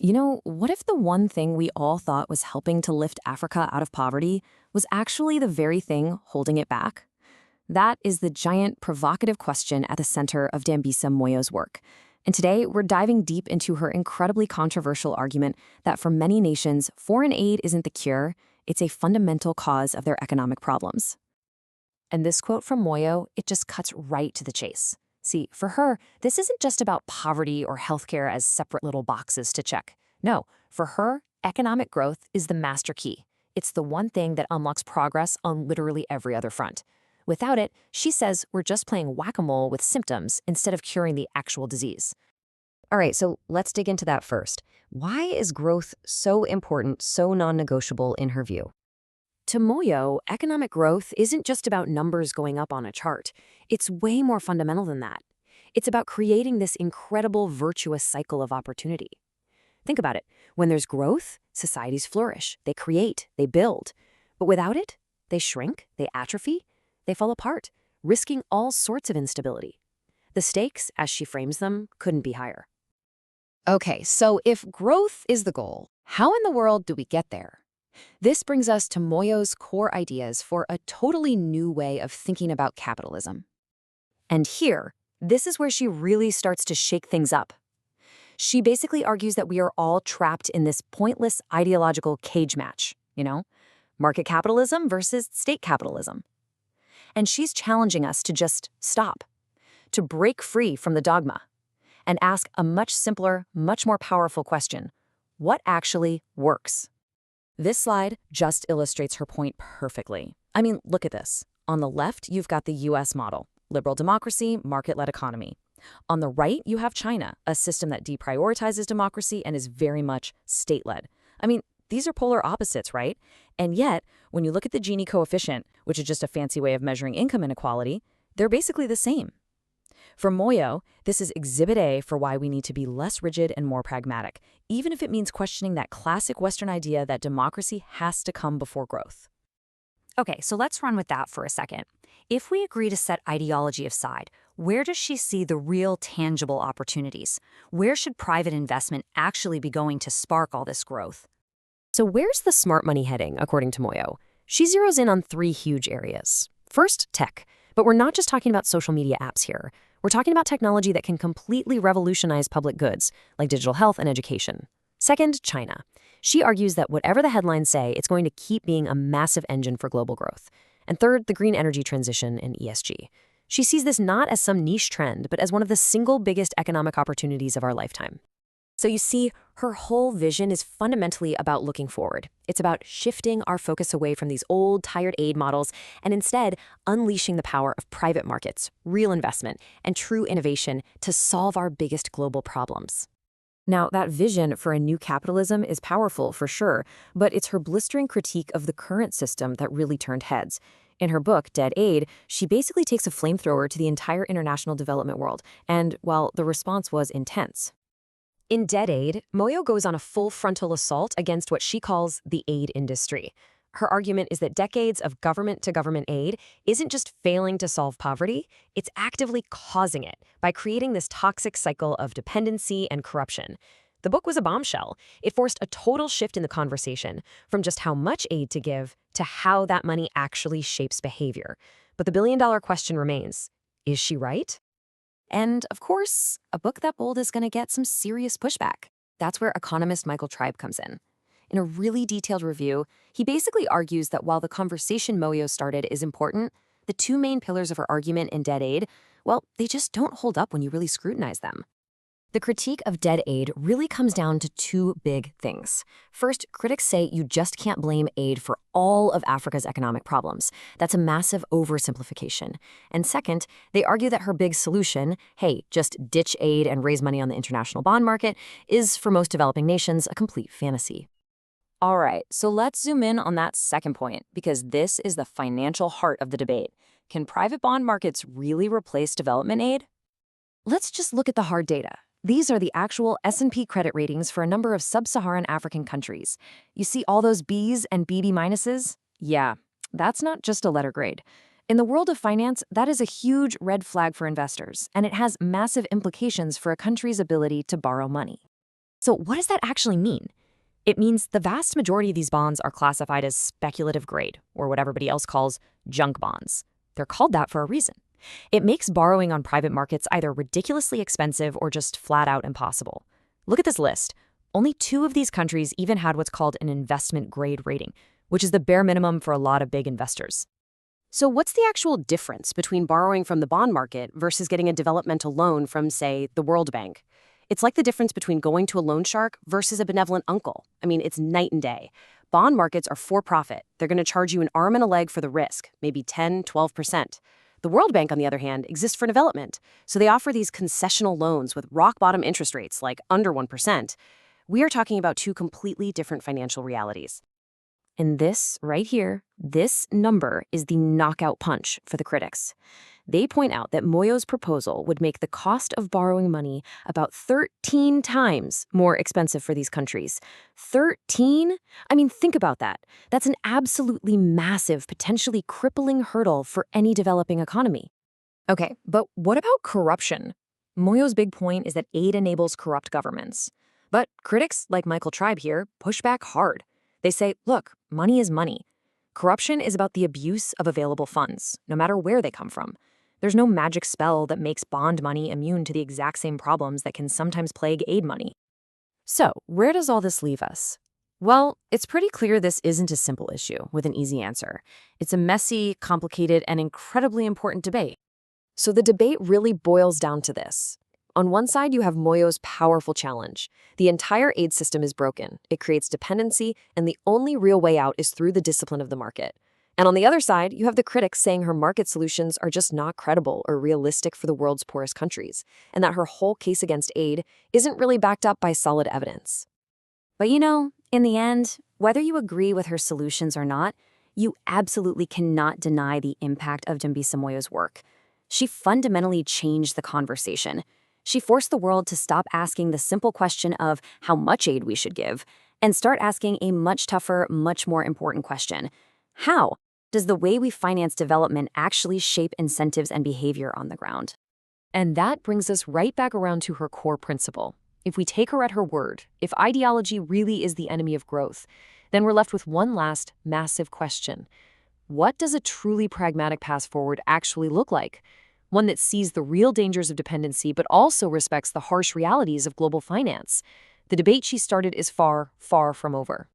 What if the one thing we all thought was helping to lift Africa out of poverty was actually the very thing holding it back? That is the giant, provocative question at the center of Dambisa Moyo's work. And today, we're diving deep into her incredibly controversial argument that for many nations, foreign aid isn't the cure, it's a fundamental cause of their economic problems. And this quote from Moyo, it just cuts right to the chase. See, for her, this isn't just about poverty or healthcare as separate little boxes to check. No, for her, economic growth is the master key. It's the one thing that unlocks progress on literally every other front. Without it, she says we're just playing whack-a-mole with symptoms instead of curing the actual disease. All right, so let's dig into that first. Why is growth so important, so non-negotiable in her view? To Moyo, economic growth isn't just about numbers going up on a chart. It's way more fundamental than that. It's about creating this incredible virtuous cycle of opportunity. Think about it. When there's growth, societies flourish. They create, they build. But without it, they shrink, they atrophy, they fall apart, risking all sorts of instability. The stakes, as she frames them, couldn't be higher. Okay, so if growth is the goal, how in the world do we get there? This brings us to Moyo's core ideas for a totally new way of thinking about capitalism. And here, this is where she really starts to shake things up. She basically argues that we are all trapped in this pointless ideological cage match, market capitalism versus state capitalism. And she's challenging us to just stop, to break free from the dogma, and ask a much simpler, much more powerful question. What actually works? This slide just illustrates her point perfectly. I mean, look at this. On the left, you've got the US model, liberal democracy, market-led economy. On the right, you have China, a system that deprioritizes democracy and is very much state-led. I mean, these are polar opposites, right? And yet, when you look at the Gini coefficient, which is just a fancy way of measuring income inequality, they're basically the same. For Moyo, this is exhibit A for why we need to be less rigid and more pragmatic, even if it means questioning that classic Western idea that democracy has to come before growth. Okay, so let's run with that for a second. If we agree to set ideology aside, where does she see the real tangible opportunities? Where should private investment actually be going to spark all this growth? So where's the smart money heading, according to Moyo? She zeroes in on three huge areas. First, tech. But we're not just talking about social media apps here. We're talking about technology that can completely revolutionize public goods, like digital health and education. Second, China. She argues that whatever the headlines say, it's going to keep being a massive engine for global growth. And third, the green energy transition and ESG. She sees this not as some niche trend, but as one of the single biggest economic opportunities of our lifetime. So you see, her whole vision is fundamentally about looking forward. It's about shifting our focus away from these old, tired aid models and instead unleashing the power of private markets, real investment, and true innovation to solve our biggest global problems. Now, that vision for a new capitalism is powerful for sure, but it's her blistering critique of the current system that really turned heads. In her book, Dead Aid, she basically takes a flamethrower to the entire international development world, and, well, the response was intense. In Dead Aid, Moyo goes on a full frontal assault against what she calls the aid industry. Her argument is that decades of government-to-government aid isn't just failing to solve poverty, it's actively causing it by creating this toxic cycle of dependency and corruption. The book was a bombshell. It forced a total shift in the conversation from just how much aid to give to how that money actually shapes behavior. But the billion-dollar question remains, is she right? And, of course, a book that bold is going to get some serious pushback. That's where economist Michael Tribe comes in. In a really detailed review, he basically argues that while the conversation Moyo started is important, the two main pillars of her argument in Dead Aid, well, they just don't hold up when you really scrutinize them. The critique of Dead Aid really comes down to two big things. First, critics say you just can't blame aid for all of Africa's economic problems. That's a massive oversimplification. And second, they argue that her big solution, hey, just ditch aid and raise money on the international bond market, is for most developing nations a complete fantasy. All right, so let's zoom in on that second point, because this is the financial heart of the debate. Can private bond markets really replace development aid? Let's just look at the hard data. These are the actual S&P credit ratings for a number of sub-Saharan African countries. You see all those Bs and BB minuses? Yeah, that's not just a letter grade. In the world of finance, that is a huge red flag for investors, and it has massive implications for a country's ability to borrow money. So what does that actually mean? It means the vast majority of these bonds are classified as speculative grade, or what everybody else calls junk bonds. They're called that for a reason. It makes borrowing on private markets either ridiculously expensive or just flat out impossible. Look at this list. Only 2 of these countries even had what's called an investment grade rating, which is the bare minimum for a lot of big investors. So what's the actual difference between borrowing from the bond market versus getting a developmental loan from, say, the World Bank? It's like the difference between going to a loan shark versus a benevolent uncle. I mean, it's night and day. Bond markets are for profit. They're going to charge you an arm and a leg for the risk, maybe 10, 12%. The World Bank, on the other hand, exists for development. So they offer these concessional loans with rock-bottom interest rates, like under 1%. We are talking about 2 completely different financial realities. And this, right here, this number is the knockout punch for the critics. They point out that Moyo's proposal would make the cost of borrowing money about 13 times more expensive for these countries. 13? I mean, think about that. That's an absolutely massive, potentially crippling hurdle for any developing economy. Okay, but what about corruption? Moyo's big point is that aid enables corrupt governments. But critics, like Michael Tribe here, push back hard. They say, look, money is money. Corruption is about the abuse of available funds, no matter where they come from. There's no magic spell that makes bond money immune to the exact same problems that can sometimes plague aid money. So, where does all this leave us? Well, it's pretty clear this isn't a simple issue with an easy answer. It's a messy, complicated, and incredibly important debate. So the debate really boils down to this. On one side, you have Moyo's powerful challenge. The entire aid system is broken. It creates dependency, and the only real way out is through the discipline of the market. And on the other side, you have the critics saying her market solutions are just not credible or realistic for the world's poorest countries, and that her whole case against aid isn't really backed up by solid evidence. But in the end, whether you agree with her solutions or not, you absolutely cannot deny the impact of Dambisa Moyo's work. She fundamentally changed the conversation. She forced the world to stop asking the simple question of how much aid we should give and start asking a much tougher, much more important question. How does the way we finance development actually shape incentives and behavior on the ground? And that brings us right back around to her core principle. If we take her at her word, if ideology really is the enemy of growth, then we're left with one last massive question. What does a truly pragmatic path forward actually look like? One that sees the real dangers of dependency but also respects the harsh realities of global finance. The debate she started is far, far from over.